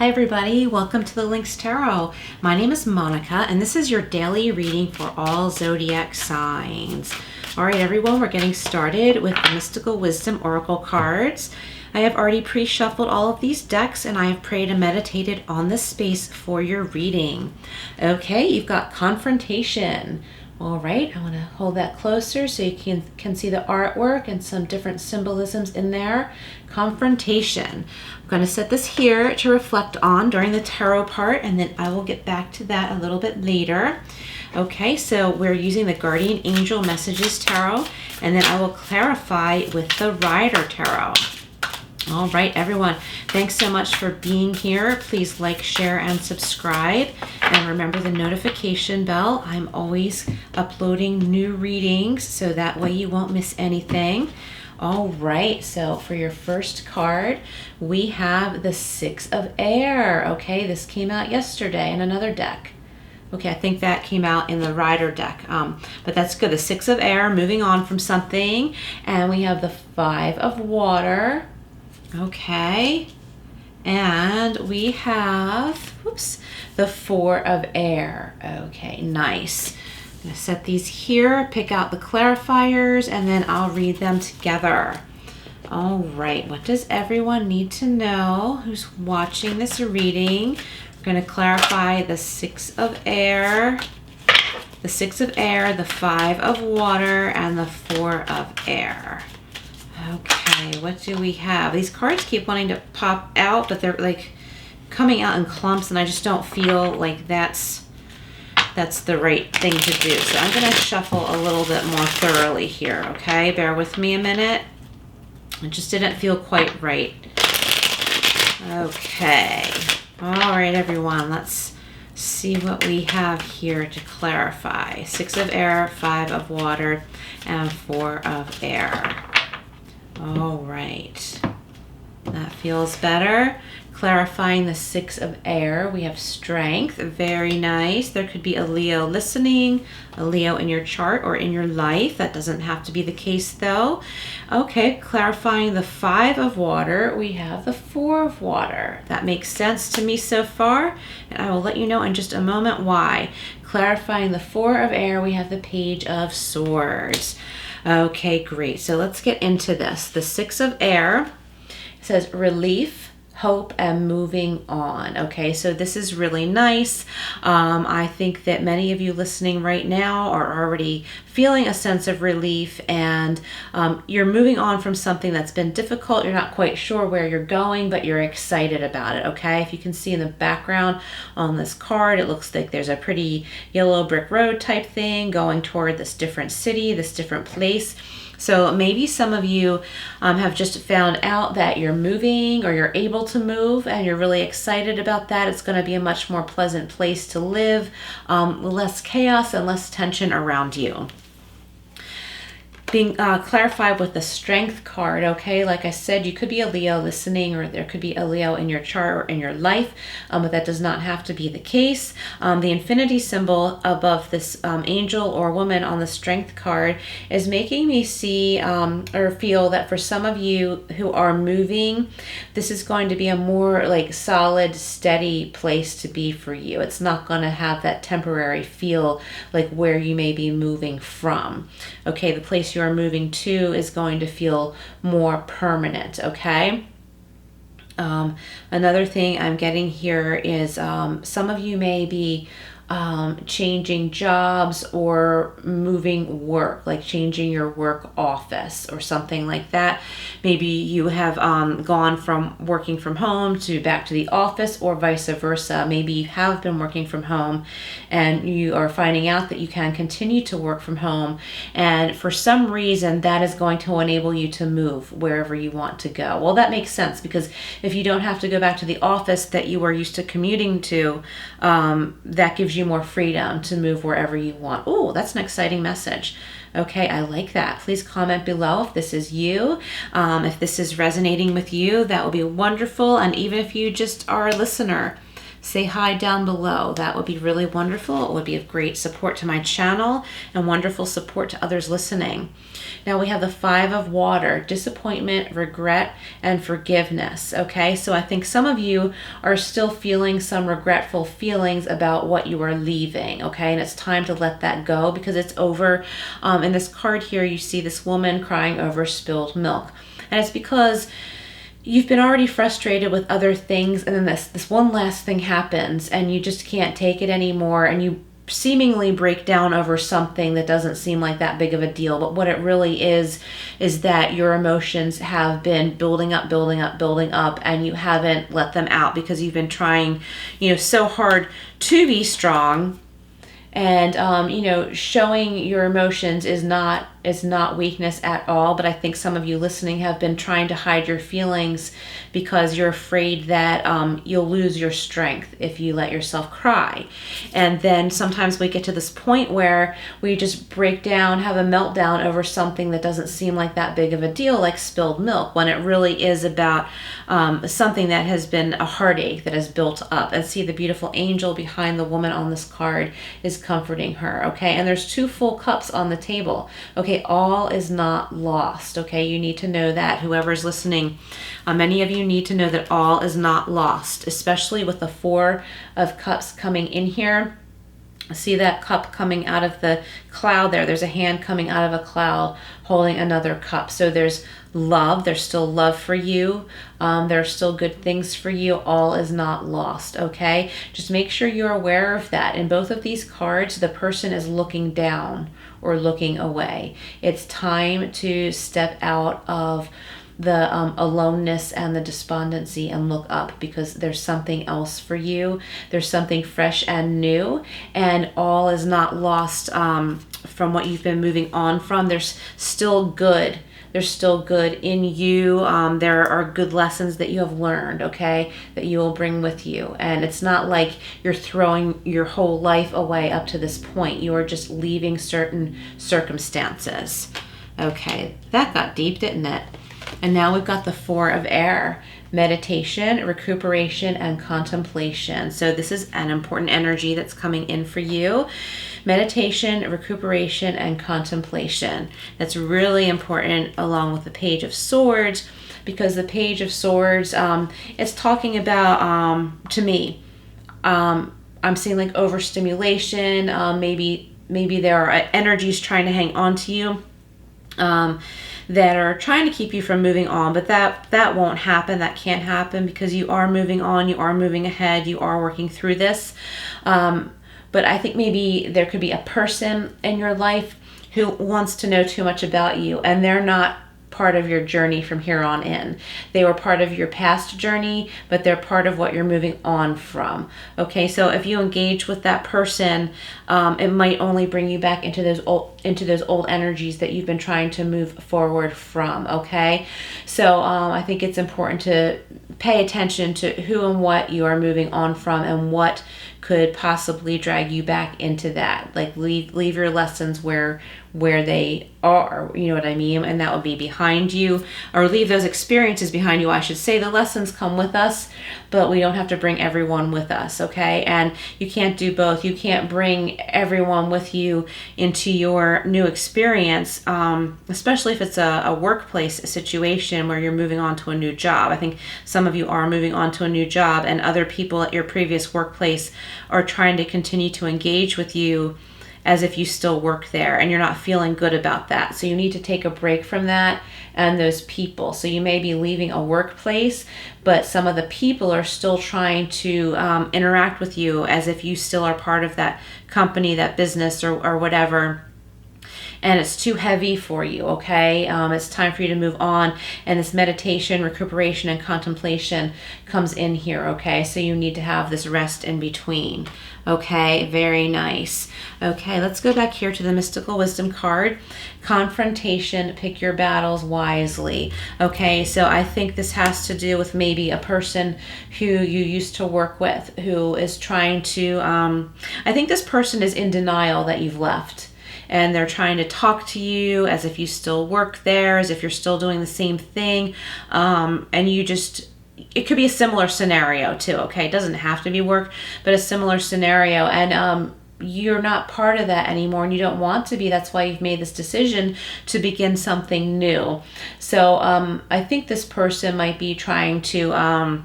Hi everybody, welcome to the Lynx Tarot. My name is Monica and this is your daily reading for all zodiac signs. Alright everyone, we're getting started with the Mystical Wisdom Oracle cards. I have already pre-shuffled all of these decks and I have prayed and meditated on this space for your reading. Okay, you've got Confrontation. All right, I want to hold that closer so you can see the artwork and some different symbolisms in there. Confrontation. I'm going to set this here to reflect on during the tarot part, and then I will get back to that a little bit later. Okay, so we're using the Guardian Angel Messages Tarot, and then I will clarify with the Rider Tarot. All right, everyone, thanks so much for being here. Please like, share, and subscribe. And remember the notification bell. I'm always uploading new readings, so that way you won't miss anything. All right, so for your first card, we have the Six of Air. Okay, this came out yesterday in another deck. Okay, I think that came out in the Rider deck, but that's good. The Six of Air, moving on from something. And we have the Five of Water. Okay, and we have, the Four of Air. Okay, nice. I'm going to set these here, pick out the clarifiers, and then I'll read them together. All right, what does everyone need to know who's watching this reading? We're going to clarify the Six of Air, the Five of Water, and the Four of Air. Okay, what do we have? These cards keep wanting to pop out, but they're like coming out in clumps, and I just don't feel like that's the right thing to do. So I'm going to shuffle a little bit more thoroughly here, okay? Bear with me a minute. It just didn't feel quite right. Okay. All right, everyone, let's see what we have here to clarify. Six of Air, Five of Water, and Four of Air. All right, that feels better. Clarifying the Six of Air, we have Strength. Very nice. There could be a Leo listening, a Leo in your chart or in your life. That doesn't have to be the case though. Okay, clarifying the Five of Water, we have the Four of Water. That makes sense to me so far, and I will let you know in just a moment why. Clarifying the Four of Air, we have the Page of Swords. Okay, great. So let's get into this. The Six of Air says relief, hope, and moving on. Okay, so this is really nice. I think that many of you listening right now are already feeling a sense of relief, and you're moving on from something that's been difficult. You're not quite sure where you're going, but you're excited about it. Okay, if you can see in the background on this card, it looks like there's a pretty yellow brick road type thing going toward this different city, this different place. So maybe some of you have just found out that you're moving or you're able to move and you're really excited about that. It's going to be a much more pleasant place to live, less chaos and less tension around you. Being clarified with the Strength card, okay? Like I said, you could be a Leo listening, or there could be a Leo in your chart or in your life, but that does not have to be the case. The infinity symbol above this angel or woman on the Strength card is making me see or feel that for some of you who are moving, this is going to be a more like solid, steady place to be for you. It's not going to have that temporary feel like where you may be moving from. Okay, the place you are moving to is going to feel more permanent, okay? Another thing I'm getting here is some of you may be changing jobs or moving work, like changing your work office or something like that. Maybe you have gone from working from home to back to the office, or vice versa. Maybe you have been working from home and you are finding out that you can continue to work from home, and for some reason that is going to enable you to move wherever you want to go. Well, that makes sense, because if you don't have to go back to the office that you are used to commuting to, that gives you more freedom to move wherever you want. Oh, that's an exciting message. Okay, I like that. Please comment below if this is you. If this is resonating with you, that will be wonderful. And even if you just are a listener, say hi down below. That would be really wonderful. It would be of great support to my channel and wonderful support to others listening. Now we have the Five of Water, disappointment, regret, and forgiveness. Okay, so I think some of you are still feeling some regretful feelings about what you are leaving. Okay, and it's time to let that go because it's over. In this card here, you see this woman crying over spilled milk. And it's because you've been already frustrated with other things, and then this one last thing happens and you just can't take it anymore, and you seemingly break down over something that doesn't seem like that big of a deal. But what it really is that your emotions have been building up, and you haven't let them out because you've been trying, so hard to be strong. And, showing your emotions is not weakness at all. But I think some of you listening have been trying to hide your feelings because you're afraid that you'll lose your strength if you let yourself cry. And then sometimes we get to this point where we just break down, have a meltdown over something that doesn't seem like that big of a deal, like spilled milk, when it really is about something that has been a heartache that has built up. And see, the beautiful angel behind the woman on this card is comforting her. Okay, and there's 2 full cups on the table. Okay, all is not lost. Okay, you need to know that, whoever's listening. Many of you need to know that all is not lost, especially with the 4 of Cups coming in here. See that cup coming out of the cloud there. There's a hand coming out of a cloud holding another cup. So there's love. There's still love for you. There are still good things for you. All is not lost, okay? Just make sure you're aware of that. In both of these cards, the person is looking down or looking away. It's time to step out of the aloneness and the despondency and look up, because there's something else for you. There's something fresh and new, and all is not lost from what you've been moving on from. There's still good. There's still good in you. There are good lessons that you have learned, okay, that you will bring with you. And it's not like you're throwing your whole life away up to this point. You are just leaving certain circumstances. Okay, that got deep, didn't it? And now we've got the 4 of Air, meditation, recuperation, and contemplation. So this is an important energy that's coming in for you. Meditation, recuperation, and contemplation. That's really important, along with the Page of Swords, because the Page of Swords, it's talking about, to me, I'm seeing like overstimulation. Maybe there are energies trying to hang on to you. That are trying to keep you from moving on, but that won't happen. That can't happen because you are moving on, you are moving ahead, you are working through this. But I think maybe there could be a person in your life who wants to know too much about you, and they're not part of your journey from here on in. They were part of your past journey, but they're part of what you're moving on from. Okay, so if you engage with that person, it might only bring you back into those old energies that you've been trying to move forward from. Okay, so I think it's important to pay attention to who and what you are moving on from, and what could possibly drag you back into that. Like leave your lessons where they are, you know what I mean? And that would be behind you, or leave those experiences behind you, I should say. The lessons come with us, but we don't have to bring everyone with us, okay? And you can't do both. You can't bring everyone with you into your new experience, especially if it's a workplace situation where you're moving on to a new job. I think some of you are moving on to a new job, and other people at your previous workplace are trying to continue to engage with you as if you still work there, and you're not feeling good about that. So you need to take a break from that and those people. So you may be leaving a workplace, but some of the people are still trying to interact with you as if you still are part of that company, that business, or whatever. And it's too heavy for you, okay? It's time for you to move on. And this meditation, recuperation, and contemplation comes in here, okay? So you need to have this rest in between, okay? Very nice. Okay, let's go back here to the Mystical Wisdom card. Confrontation, pick your battles wisely. Okay, so I think this has to do with maybe a person who you used to work with who is trying to, I think this person is in denial that you've left. And they're trying to talk to you as if you still work there, as if you're still doing the same thing. And you it could be a similar scenario too, okay? It doesn't have to be work, but a similar scenario. And you're not part of that anymore, and you don't want to be. That's why you've made this decision to begin something new. So I think this person might be trying to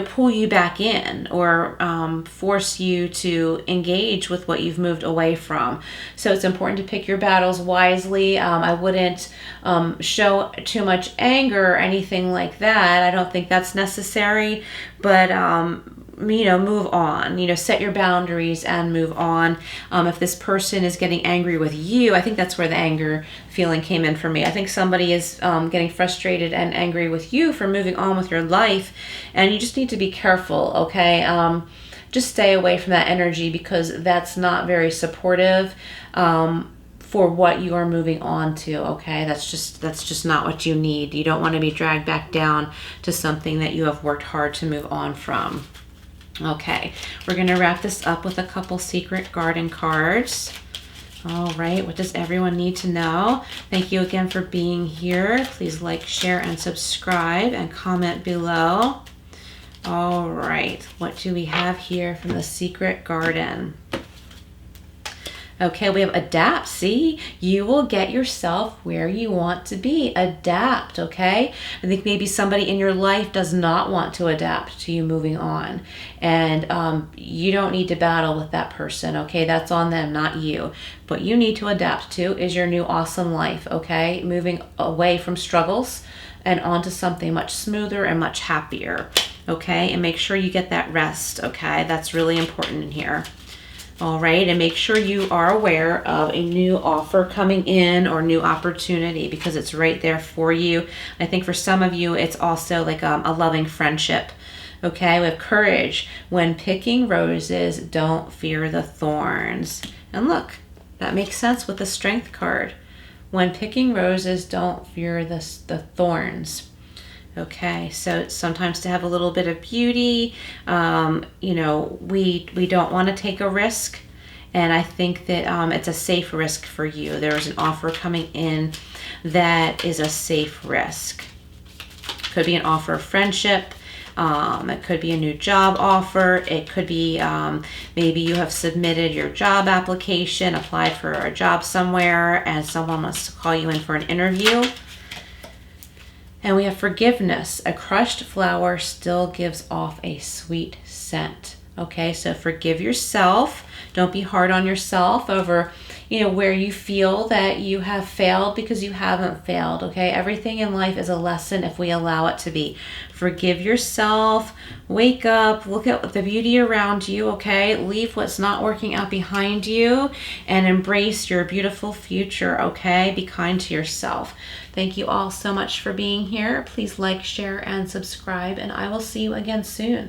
pull you back in, or force you to engage with what you've moved away from. So it's important to pick your battles wisely. I wouldn't show too much anger or anything like that. I don't think that's necessary, but move on, set your boundaries and move on. If this person is getting angry with you, I think that's where the anger feeling came in for me. I think somebody is getting frustrated and angry with you for moving on with your life, and you just need to be careful, okay? Just stay away from that energy, because that's not very supportive for what you are moving on to, okay? That's just not what you need. You don't want to be dragged back down to something that you have worked hard to move on from. Okay, we're going to wrap this up with a couple Secret Garden cards. All right, what does everyone need to know? Thank you again for being here. Please like, share, and subscribe, and comment below. All right, what do we have here from the Secret Garden? Okay, we have adapt. See, you will get yourself where you want to be. Adapt, okay? I think maybe somebody in your life does not want to adapt to you moving on. And you don't need to battle with that person, okay? That's on them, not you. What you need to adapt to is your new awesome life, okay? Moving away from struggles and onto something much smoother and much happier, okay? And make sure you get that rest, okay? That's really important in here. All right, and make sure you are aware of a new offer coming in or new opportunity, because it's right there for you. I think for some of you, it's also like a loving friendship. Okay, we have courage. When picking roses, don't fear the thorns. And look, that makes sense with the Strength card. When picking roses, don't fear the thorns. Okay, so sometimes to have a little bit of beauty, we don't want to take a risk, and I think that it's a safe risk for you. There is an offer coming in that is a safe risk. Could be an offer of friendship. It could be a new job offer. It could be maybe you have submitted your job application, applied for a job somewhere, and someone wants to call you in for an interview. And we have forgiveness. A crushed flower still gives off a sweet scent. Okay, so forgive yourself. Don't be hard on yourself over, where you feel that you have failed, because you haven't failed. Okay, everything in life is a lesson if we allow it to be. Forgive yourself. Wake up. Look at the beauty around you. Okay, leave what's not working out behind you and embrace your beautiful future. Okay, be kind to yourself. Thank you all so much for being here. Please like, share, and subscribe, and I will see you again soon.